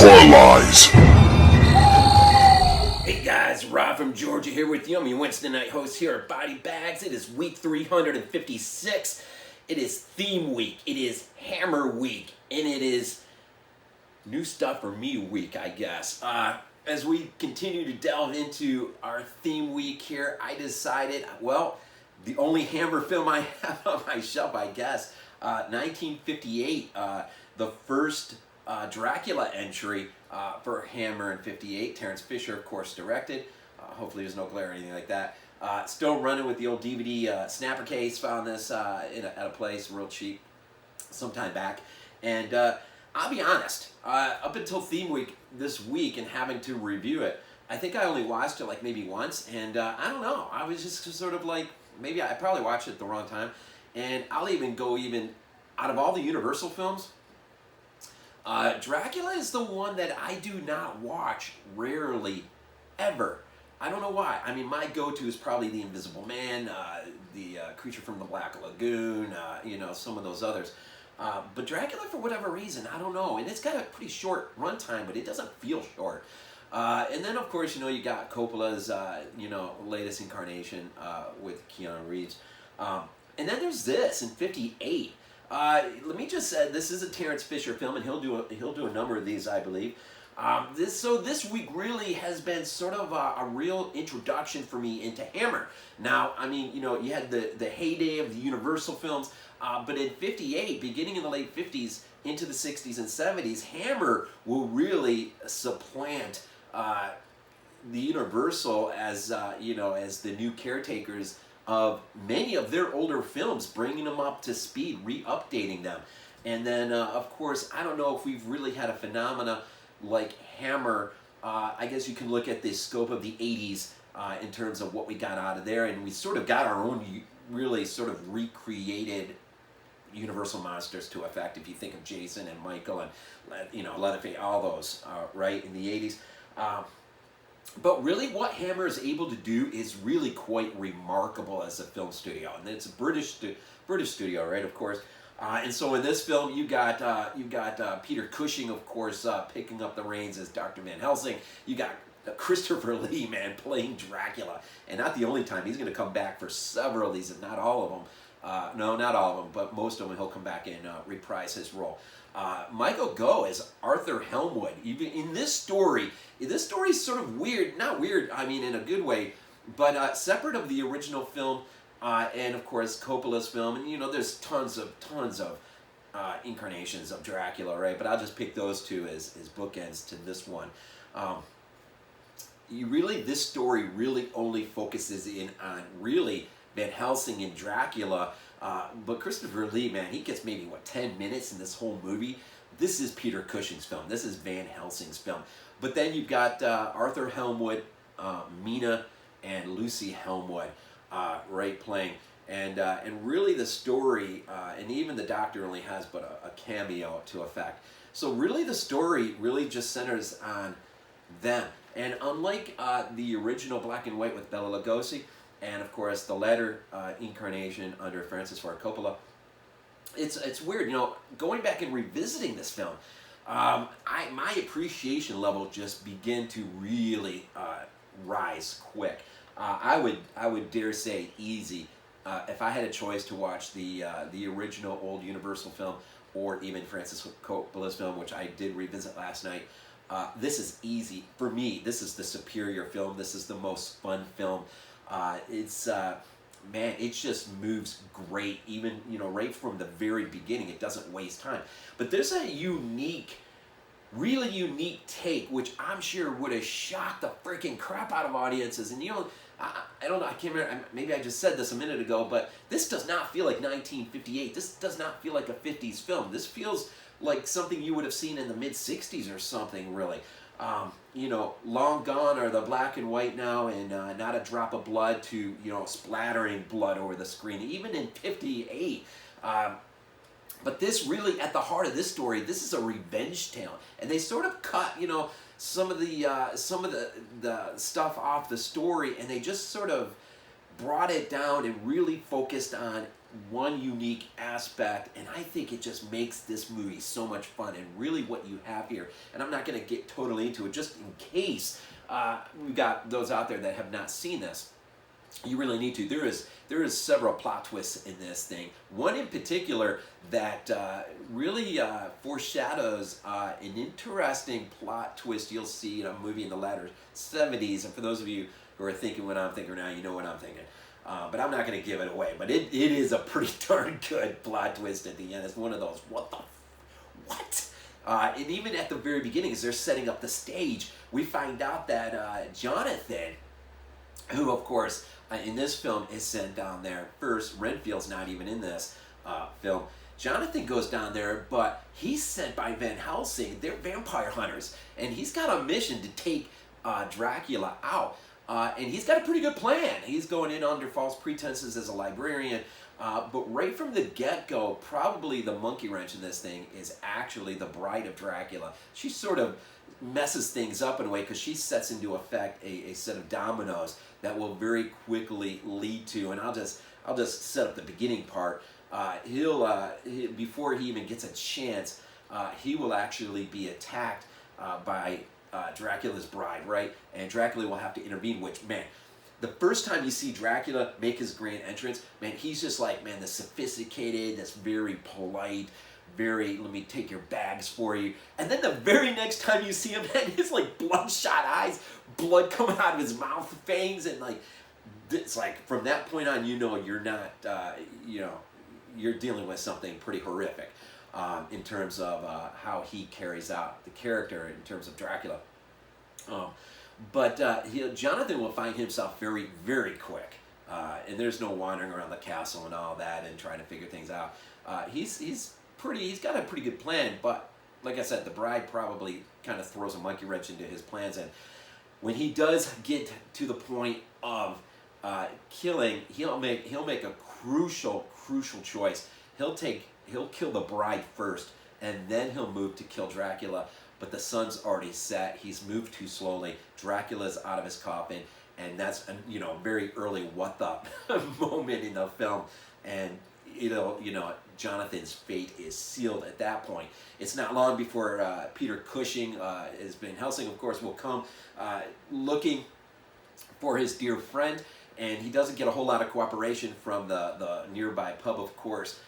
Hardcore Lies. Hey guys, Rob from Georgia here with you. I'm your Wednesday night host here at BodyBags. It is week 356. It is theme week. It is Hammer week. And it is new stuff for me week, I guess. As we continue to delve into our theme week here, I decided, well, the only Hammer film I have on my shelf, I guess, 1958, the first Dracula entry for Hammer in 58. Terence Fisher, of course, directed. Hopefully there's no glare or anything like that. Still running with the old DVD snapper case. Found this at a place real cheap some time back. And I'll be honest, up until theme week this week and having to review it, I think I only watched it like maybe once. And I don't know. I was just sort of like, maybe I probably watched it at the wrong time. And I'll even go out of all the Universal films, Dracula is the one that I do not watch rarely, ever. I don't know why. I mean, my go-to is probably The Invisible Man, the Creature from the Black Lagoon, some of those others. But Dracula, for whatever reason, I don't know. And it's got a pretty short runtime, but it doesn't feel short. And then, of course, you got Coppola's, latest incarnation with Keanu Reeves. And then there's this in 58. Let me just say, this is a Terence Fisher film, and he'll do a number of these, I believe. This week really has been sort of a real introduction for me into Hammer. Now, I mean, you had the heyday of the Universal films, but in 58, beginning in the late 50s into the 60s and 70s, Hammer will really supplant the Universal as the new caretakers of many of their older films, bringing them up to speed, re-updating them. And then, of course, I don't know if we've really had a phenomena like Hammer. I guess you can look at the scope of the 80s in terms of what we got out of there, and we sort of got our own really sort of recreated Universal monsters to effect, if you think of Jason and Michael and, Leatherface, all those, right, in the 80s. But really what Hammer is able to do is really quite remarkable as a film studio. And it's a British studio, right, of course. And so in this film, you got Peter Cushing, of course, picking up the reins as Dr. Van Helsing. You got Christopher Lee, man, playing Dracula. And not the only time. He's going to come back for several of these, if not all of them. No, not all of them, but most of them he'll come back and reprise his role. Michael Gough as Arthur Holmwood. Even in this story is sort of weird. Not weird, I mean, in a good way, but separate of the original film, and of course Coppola's film. And there's tons of incarnations of Dracula, right? But I'll just pick those two as bookends to this one. This story really only focuses in on really Van Helsing and Dracula. But Christopher Lee, man, he gets maybe, 10 minutes in this whole movie. This is Peter Cushing's film. This is Van Helsing's film. But then you've got Arthur Holmwood, Mina, and Lucy Holmwood, right, playing. And really the story, and even the Doctor only has but a cameo to effect. So really the story really just centers on them. And unlike the original black and white with Bela Lugosi, and of course the latter incarnation under Francis Ford Coppola, it's weird, going back and revisiting this film. My appreciation level just began to really rise quick. I would dare say easy. If I had a choice to watch the original old Universal film or even Francis Coppola's film, which I did revisit last night, this is easy for me. This is the superior film. This is the most fun film. It just moves great, even, right from the very beginning. It doesn't waste time. But there's a really unique take, which I'm sure would have shocked the freaking crap out of audiences. And, I don't know, I can't remember, maybe I just said this a minute ago, but this does not feel like 1958. This does not feel like a 50s film. This feels like something you would have seen in the mid-60s or something, really. Long gone are the black and white now, and not a drop of blood to, splattering blood over the screen, even in 58. But this really, at the heart of this story, this is a revenge tale. And they sort of cut, some of the stuff off the story, and they just sort of brought it down and really focused on one unique aspect, and I think it just makes this movie so much fun. And really what you have here, and I'm not going to get totally into it, just in case we've got those out there that have not seen this, you really need to. There is several plot twists in this thing. One in particular that really foreshadows an interesting plot twist you'll see in a movie in the latter 70s. And for those of you who are thinking what I'm thinking now, you know what I'm thinking. But I'm not going to give it away. But it is a pretty darn good plot twist at the end. It's one of those, what? And even at the very beginning, as they're setting up the stage, we find out that Jonathan, who of course in this film is sent down there first. Renfield's not even in this film. Jonathan goes down there, but he's sent by Van Helsing. They're vampire hunters, and he's got a mission to take Dracula out. And he's got a pretty good plan. He's going in under false pretenses as a librarian. But right from the get-go, probably the monkey wrench in this thing is actually the bride of Dracula. She sort of messes things up in a way because she sets into effect a set of dominoes that will very quickly lead to, and I'll just set up the beginning part. Before he even gets a chance, he will actually be attacked by Dracula's bride, right? And Dracula will have to intervene, which, man, the first time you see Dracula make his grand entrance, man, he's just like, man, this sophisticated, this very polite, very, let me take your bags for you. And then the very next time you see him, man, his like bloodshot eyes, blood coming out of his mouth, fangs, and like, it's like, from that point on, you know you're not, you're dealing with something pretty horrific in terms of how he carries out the character in terms of Dracula. But Jonathan will find himself very, very quick. And there's no wandering around the castle and all that and trying to figure things out. He's got a pretty good plan, but like I said, the bride probably kind of throws a monkey wrench into his plans. And when he does get to the point of killing, he'll make a crucial choice. He'll kill the bride first, and then he'll move to kill Dracula. But the sun's already set. He's moved too slowly. Dracula's out of his coffin, and that's a very early what the moment in the film. And Jonathan's fate is sealed at that point. It's not long before Peter Cushing, as Van Helsing, of course, will come looking for his dear friend, and he doesn't get a whole lot of cooperation from the nearby pub, of course,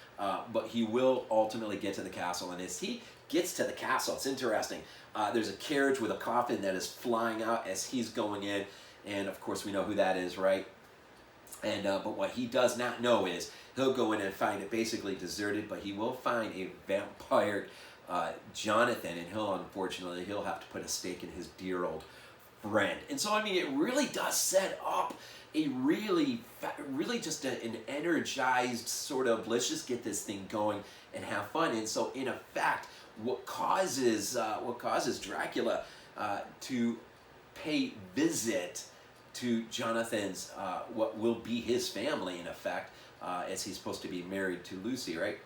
but he will ultimately get to the castle. And as he gets to the castle, it's interesting. There's a carriage with a coffin that is flying out as he's going in, and of course we know who that is, right? And but what he does not know is he'll go in and find it basically deserted, but he will find a vampire Jonathan, and he'll have to put a stake in his dear old friend. And so, I mean, it really does set up a really just an energized sort of, let's just get this thing going and have fun. And so, in effect, what causes Dracula to pay visit to Jonathan's what will be his family, in effect, as he's supposed to be married to Lucy, right,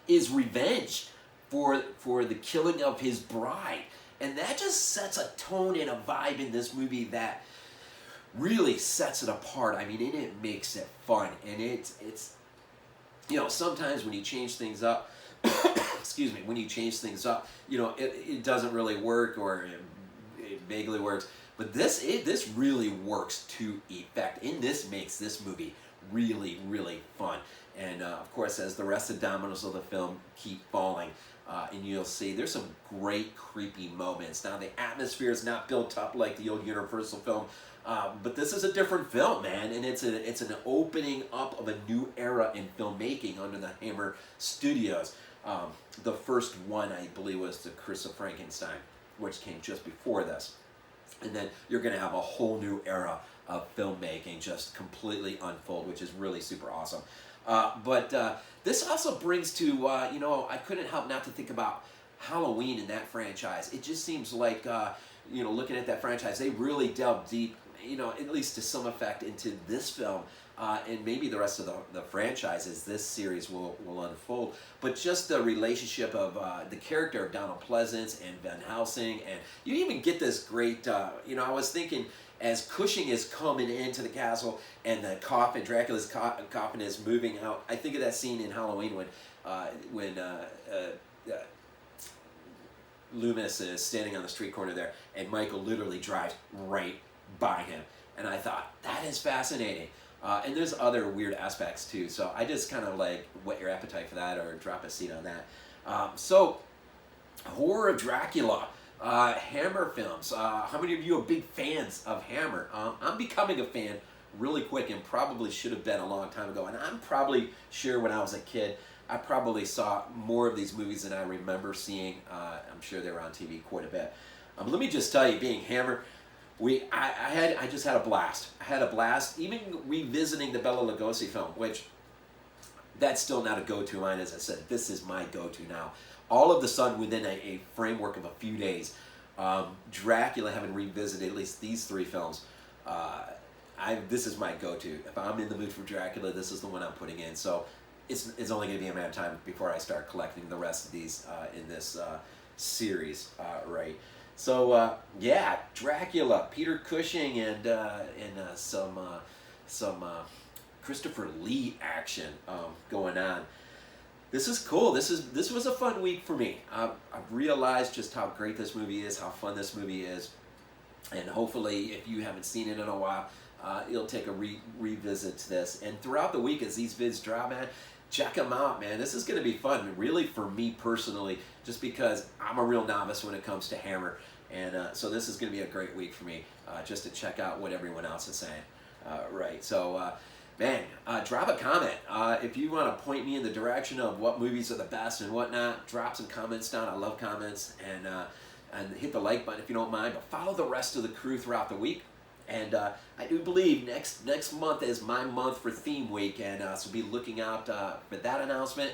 is revenge for the killing of his bride. And that just sets a tone and a vibe in this movie that really sets it apart. I mean, and it makes it fun. And it's sometimes when you change things up, excuse me, when you change things up, it doesn't really work, or it vaguely works. But this really works to effect. And this makes this movie really, really fun. And of course, as the rest of the dominoes of the film keep falling, and you'll see there's some great creepy moments. Now, the atmosphere is not built up like the old Universal film, but this is a different film, man, and it's an opening up of a new era in filmmaking under the Hammer Studios. The first one, I believe, was the Curse of Frankenstein, which came just before this. And then you're going to have a whole new era of filmmaking just completely unfold, which is really super awesome. But this also brings to, I couldn't help not to think about Halloween in that franchise. It just seems like, looking at that franchise, they really delved deep, at least to some effect, into this film. And maybe the rest of the franchise as this series will unfold. But just the relationship of the character of Donald Pleasance and Van Helsing. And you even get this great, I was thinking, as Cushing is coming into the castle and the coffin, Dracula's coffin is moving out. I think of that scene in Halloween when Loomis is standing on the street corner there, and Michael literally drives right by him. And I thought, that is fascinating. And there's other weird aspects too. So I just kind of like whet your appetite for that, or drop a seed on that. So, horror of Dracula. Hammer films. How many of you are big fans of Hammer? I'm becoming a fan really quick, and probably should have been a long time ago. And I'm probably sure when I was a kid, I probably saw more of these movies than I remember seeing. I'm sure they were on TV quite a bit. Let me just tell you, being Hammer, I just had a blast. I had a blast, even revisiting the Bela Lugosi film, which that's still not a go-to line. As I said, this is my go-to now. All of the sudden, within a framework of a few days, Dracula, having revisited at least these three films, this is my go-to. If I'm in the mood for Dracula, this is the one I'm putting in. So it's only going to be a matter of time before I start collecting the rest of these in this series, right? So yeah, Dracula, Peter Cushing, and some Christopher Lee action going on. This is cool. This was a fun week for me. I've realized just how great this movie is, how fun this movie is, and hopefully, if you haven't seen it in a while, you'll take a revisit to this. And throughout the week, as these vids drop, man, check them out, man. This is going to be fun, really, for me personally, just because I'm a real novice when it comes to Hammer, and so this is going to be a great week for me, just to check out what everyone else is saying. Right. So. Man, drop a comment. If you want to point me in the direction of what movies are the best and whatnot, drop some comments down. I love comments. And hit the like button if you don't mind. But follow the rest of the crew throughout the week. And I do believe next month is my month for Theme Week. And so be looking out for that announcement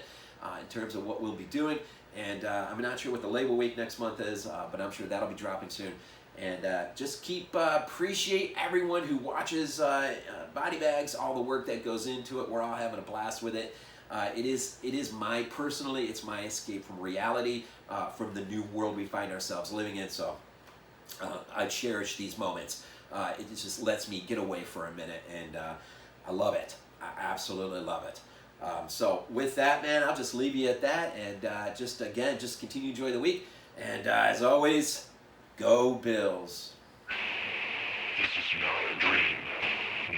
in terms of what we'll be doing. And I'm not sure what the label week next month is, but I'm sure that'll be dropping soon. And just appreciate everyone who watches BodyBags, all the work that goes into it. We're all having a blast with it. It is it's my escape from reality, from the new world we find ourselves living in. So I cherish these moments. It just lets me get away for a minute, and I love it. I absolutely love it. So with that, man, I'll just leave you at that, and just continue to enjoy the week. And as always, go Bills. This is not a dream.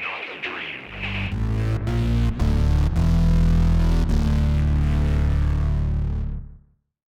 Not a dream.